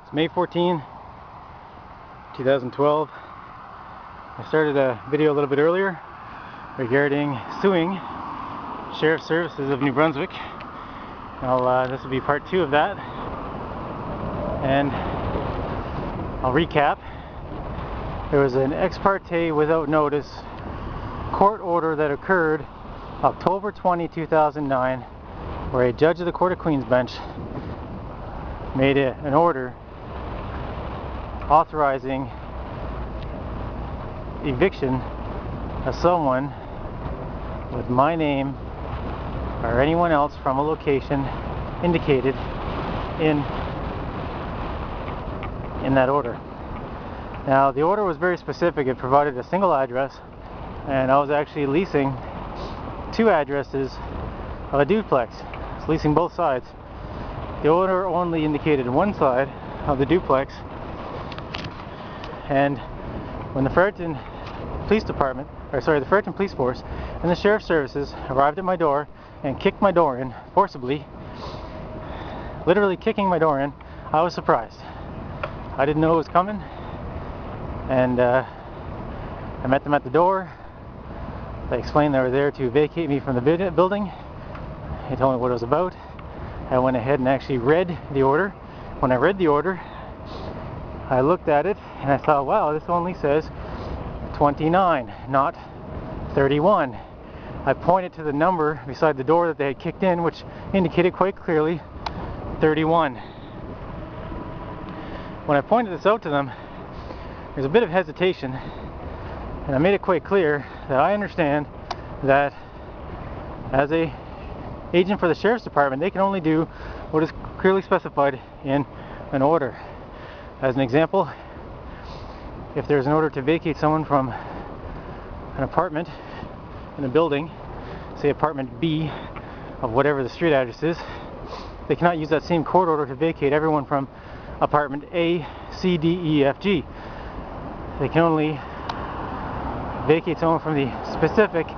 It's May 14, 2012. I started a video a little bit earlier regarding suing Sheriff Services of New Brunswick. This will be part 2 of that, and I'll recap. There was an ex parte without notice court order that occurred October 20, 2009, where a judge of the Court of Queen's Bench made an order authorizing eviction of someone with my name or anyone else from a location indicated in that order. Now, the order was very specific. It provided a single address, and I was actually leasing 2 addresses of a duplex. I was leasing both sides. The order only indicated one side of the duplex, and when the Fredericton Police Department, the Fredericton Police Force and the Sheriff's Services arrived at my door and kicked my door in forcibly, literally kicking my door in, I was surprised. I didn't know it was coming, and I met them at the door. They explained they were there to vacate me from the building. They told me what it was about. I went ahead and actually read the order. When I read the order, I looked at it and I thought, wow, this only says 29, not 31. I pointed to the number beside the door that they had kicked in, which indicated quite clearly 31. When I pointed this out to them, there's a bit of hesitation, and I made it quite clear that I understand that as a agent for the Sheriff's Department, they can only do what is clearly specified in an order. As an example, if there's an order to vacate someone from an apartment in a building, say apartment B of whatever the street address is, they cannot use that same court order to vacate everyone from apartment A, C, D, E, F, G. They can only vacate someone from the specific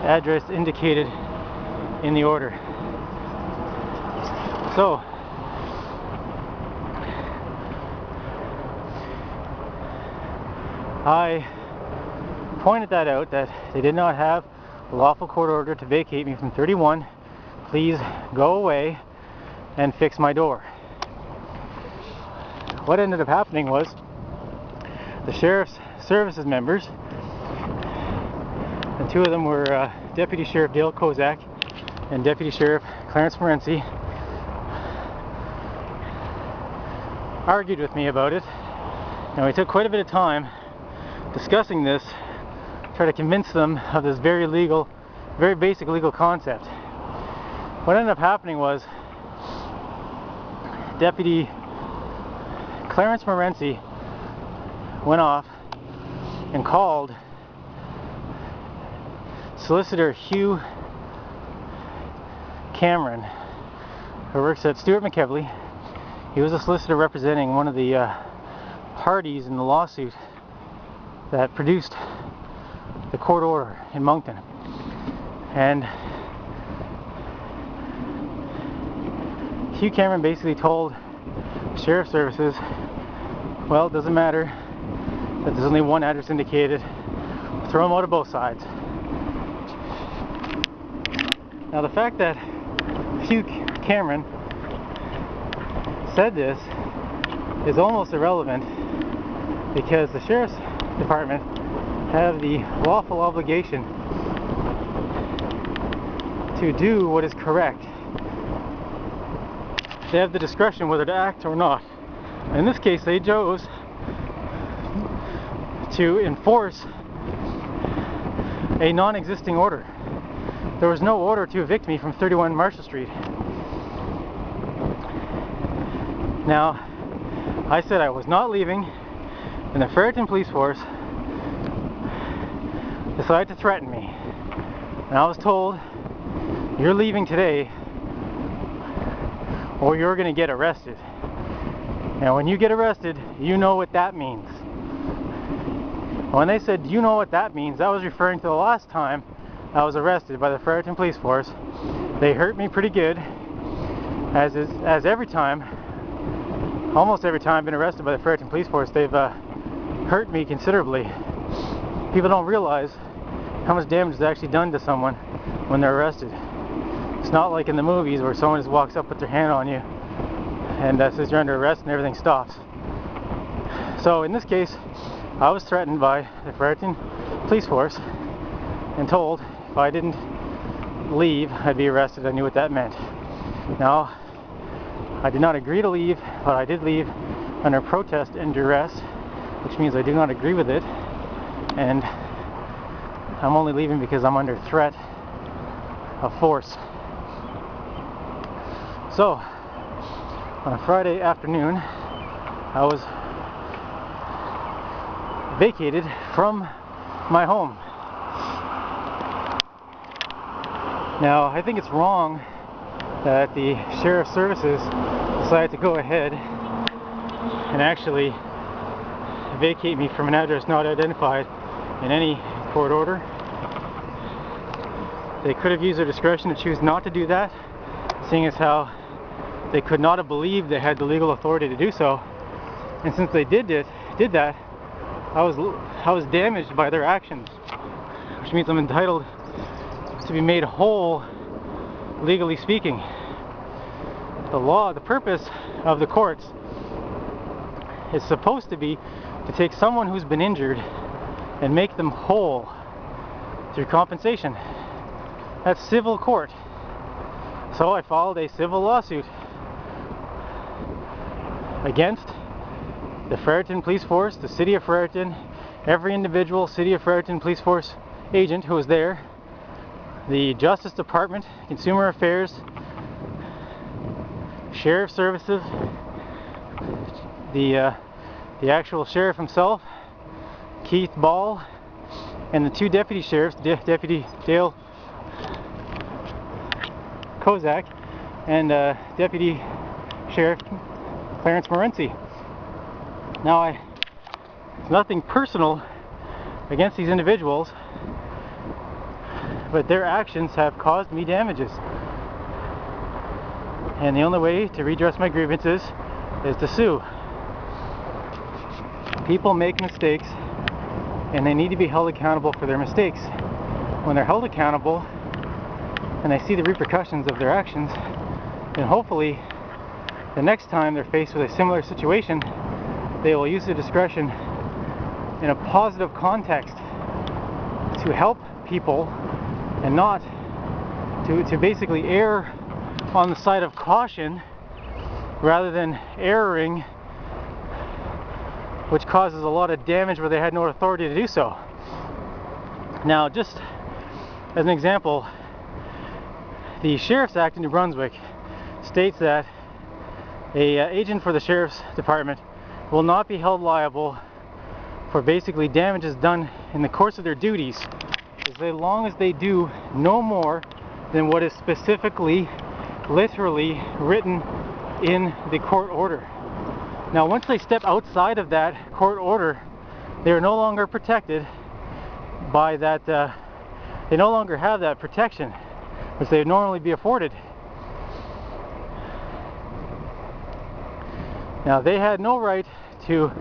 address indicated in the order. So, I pointed that out, that they did not have a lawful court order to vacate me from 31. Please go away and fix my door. What ended up happening was the Sheriff's Services members, and 2 of them were Deputy Sheriff Dale Kozak and Deputy Sheriff Clarence Morency, argued with me about it, and we took quite a bit of time discussing this, try to convince them of this very basic legal concept. What ended up happening was Deputy Clarence Morency went off and called Solicitor Hugh Cameron, who works at Stewart McKevely. He was a solicitor representing one of the parties in the lawsuit that produced the court order in Moncton. And Hugh Cameron basically told Sheriff Services, well, it doesn't matter that there's only one address indicated, throw them out of both sides. Now, the fact that Hugh Cameron said this is almost irrelevant, because the Sheriff's Department have the lawful obligation to do what is correct. They have the discretion whether to act or not. In this case, they chose to enforce a non-existing order. There was no order to evict me from 31 Marshall Street. Now, I said I was not leaving, and the Fredericton Police Force decided to threaten me. And I was told, you're leaving today or you're going to get arrested. Now, when you get arrested, you know what that means. When they said, you know what that means, that was referring to the last time I was arrested by the Fredericton Police Force. They hurt me pretty good, as every time almost every time I've been arrested by the Fredericton Police Force, they've hurt me considerably. People don't realize how much damage is actually done to someone when they're arrested. It's not like in the movies where someone just walks up with their hand on you and says you're under arrest and everything stops. So in this case, I was threatened by the Fredericton Police Force and told if I didn't leave, I'd be arrested. I knew what that meant. Now, I did not agree to leave, but I did leave under protest and duress, which means I do not agree with it, and I'm only leaving because I'm under threat of force. So, on a Friday afternoon, I was vacated from my home. Now, I think it's wrong that the Sheriff's Services decided to go ahead and actually vacate me from an address not identified in any court order. They could have used their discretion to choose not to do that, seeing as how they could not have believed they had the legal authority to do so. And since they did that, I was damaged by their actions, which means I'm entitled to be made whole, legally speaking. The purpose of the courts is supposed to be to take someone who's been injured and make them whole through compensation. That's civil court. So I filed a civil lawsuit against the Fredericton Police Force, the City of Fredericton, every individual City of Fredericton Police Force agent who was there, the Justice Department, Consumer Affairs, Sheriff's Services, the actual sheriff himself, Keith Ball, and the two deputy sheriffs, Deputy Dale Kozak and Deputy Sheriff Clarence Morency. Now, it's nothing personal against these individuals, but their actions have caused me damages. And the only way to redress my grievances is to sue. People make mistakes, and they need to be held accountable for their mistakes. When they're held accountable, and they see the repercussions of their actions, then hopefully the next time they're faced with a similar situation, they will use their discretion in a positive context to help people and not to basically err on the side of caution rather than erring, which causes a lot of damage where they had no authority to do so. Now, just as an example, the Sheriff's Act in New Brunswick states that a agent for the Sheriff's Department will not be held liable for basically damages done in the course of their duties as long as they do no more than what is specifically, literally written in the court order. Now, once they step outside of that court order, they are no longer protected by that, they no longer have that protection which they would normally be afforded. Now, they had no right to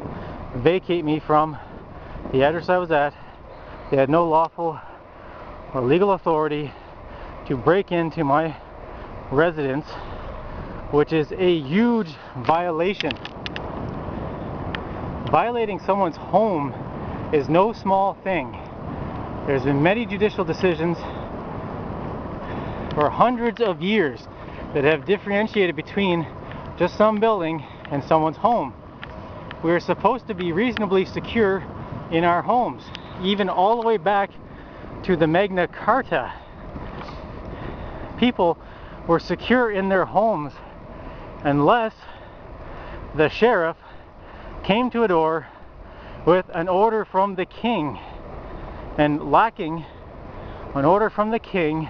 vacate me from the address I was at. They had no lawful or legal authority to break into my residence, which is a huge violation. Violating someone's home is no small thing. There's been many judicial decisions for hundreds of years that have differentiated between just some building and someone's home. We are supposed to be reasonably secure in our homes, even all the way back to the Magna Carta. People were secure in their homes unless the sheriff came to a door with an order from the king. And lacking an order from the king,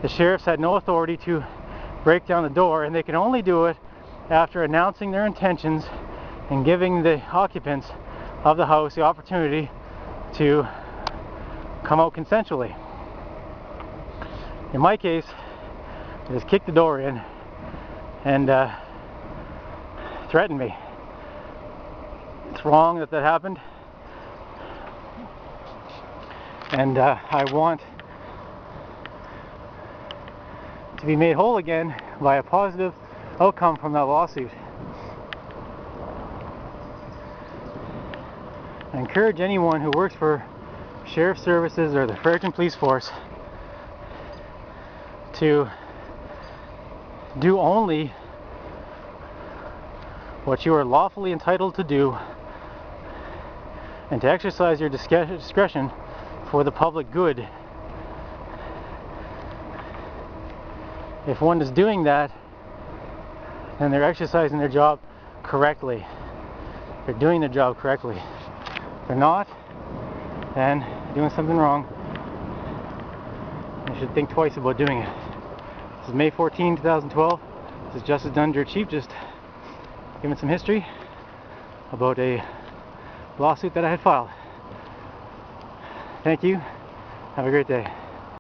the sheriffs had no authority to break down the door, and they could only do it after announcing their intentions and giving the occupants of the house the opportunity to come out consensually. In my case, they just kicked the door in and threatened me. it's wrong that that happened, and I want to be made whole again by a positive outcome from that lawsuit. I encourage anyone who works for Sheriff Services or the Fredericton Police Force to do only what you are lawfully entitled to do, and to exercise your discretion for the public good. If one is doing that, then they're exercising their job correctly. They're doing their job correctly. If they're not, then they're doing something wrong. You should think twice about doing it. This is May 14, 2012. This is Justice Zoel R, Chief, just giving some history about a lawsuit that I had filed. Thank you. Have a great day.